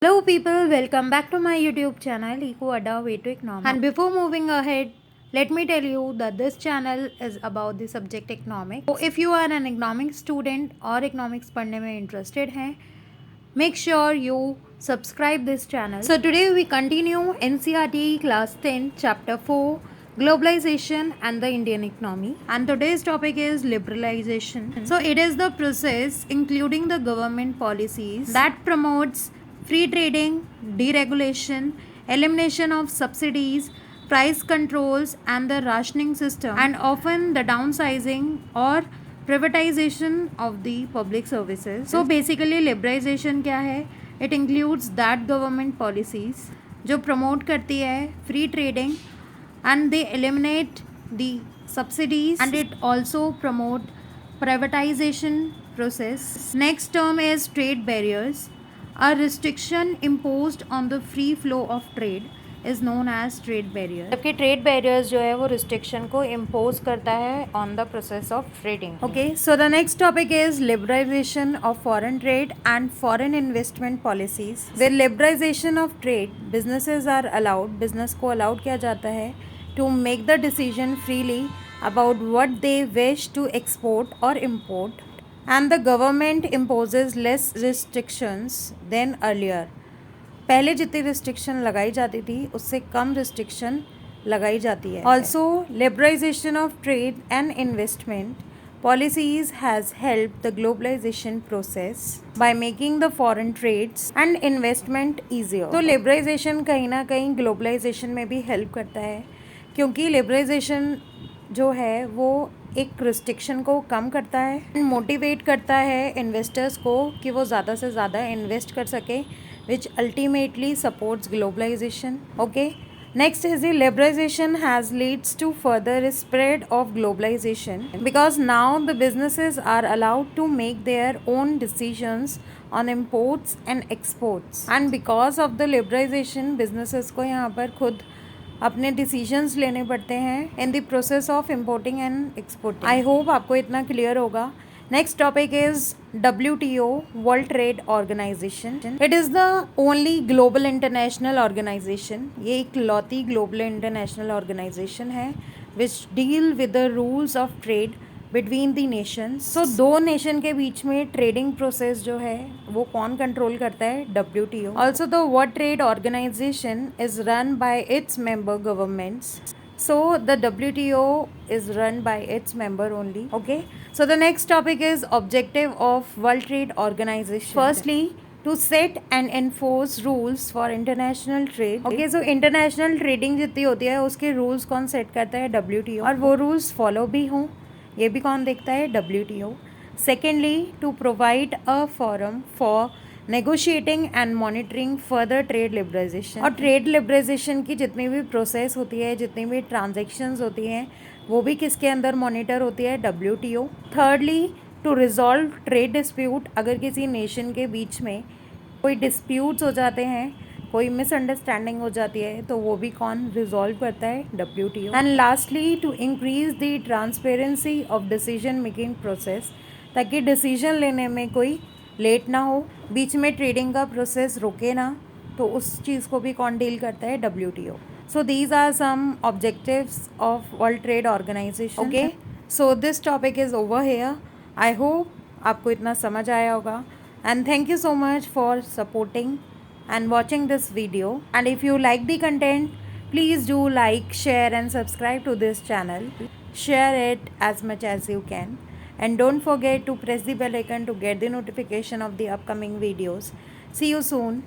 Hello people, welcome back to my YouTube channel Eco Adda Way to Economics. And before moving ahead, let me tell you that this channel is about the subject economics. So if you are an economics student or economics पढ़ने में interested हैं, make sure you subscribe this channel. So today we continue NCERT class 10 chapter 4 globalization and the Indian economy, and today's topic is liberalization. So it is the process including the government policies that promotes free trading, deregulation, elimination of subsidies, price controls and the rationing system, and often the downsizing or privatization of the public services. So basically liberalization क्या है? It includes that government policies जो promote करती है free trading and they eliminate the subsidies, and it also promote privatization process. Next term is trade barriers. A restriction imposed on the free flow of trade is known as trade barrier. जबकि trade barriers जो है वो restriction को impose करता है on the process of trading. Okay, so the next topic is liberalization of foreign trade and foreign investment policies. With liberalization of trade, businesses are allowed, business को allowed किया जाता है to make the decision freely about what they wish to export or import, and the government imposes less restrictions than earlier. पहले जितनी restriction लगाई जाती थी उससे कम रिस्ट्रिक्शन लगाई जाती है. Also liberalisation of trade and investment policies has helped the globalization process by making the foreign trades and investment easier. तो liberalization कहीं ना कहीं globalization में भी help करता है, क्योंकि liberalization जो है वो एक रिस्ट्रिक्शन को कम करता है, मोटिवेट करता है इन्वेस्टर्स को कि वो ज़्यादा से ज़्यादा इन्वेस्ट कर सके, which ultimately supports globalization. Okay, next is the liberalization has leads to further spread of globalization because now the businesses are allowed to make their own decisions on imports and exports, and because of the liberalization businesses को यहाँ पर खुद अपने decisions लेने पड़ते हैं in the process of importing and exporting. I hope आपको इतना क्लियर होगा. Next topic is WTO, world trade organisation. It is the only global international organisation. ये एक लौती ग्लोबल इंटरनेशनल ऑर्गेनाइजेशन है which deal with the rules of trade between the nations. So दो nation के बीच में ट्रेडिंग प्रोसेस जो है वो कौन कंट्रोल करता है? WTO. Also the world trade organisation is run by its member governments. So the WTO is run by its member only. Okay, so the next topic is objective of World Trade Organization. Firstly, to set and enforce rules for international trade. Okay, so international trading जितनी होती है उसके rules कौन set करता है? WTO. और वो rules follow भी हों ये भी कौन देखता है? WTO. Secondly, to provide a forum for negotiating and monitoring further trade liberalisation. और ट्रेड लिबरलाइजेशन की जितनी भी प्रोसेस होती है, जितनी भी ट्रांजेक्शन्स होती हैं, वो भी किसके अंदर मॉनिटर होती है? WTO. Thirdly, to resolve trade dispute. अगर किसी नेशन के बीच में कोई डिस्प्यूट्स हो जाते हैं, कोई मिसअंडरस्टैंडिंग हो जाती है, तो वो भी कौन रिजॉल्व करता है? WTO. And lastly, to increase the transparency of decision making process, ताकि डिसीजन लेने में कोई लेट ना हो, बीच में ट्रेडिंग का प्रोसेस रुके ना, तो उस चीज़ को भी कौन डील करता है? WTO. So these are some objectives of world trade organisation. Okay, so this topic is over here. I hope आपको इतना समझ आया होगा, and thank you so much for supporting and watching this video. And if you like the content, please do like, share and subscribe to this channel. Share it as much as you can, and don't forget to press the bell icon to get the notification of the upcoming videos. See you soon.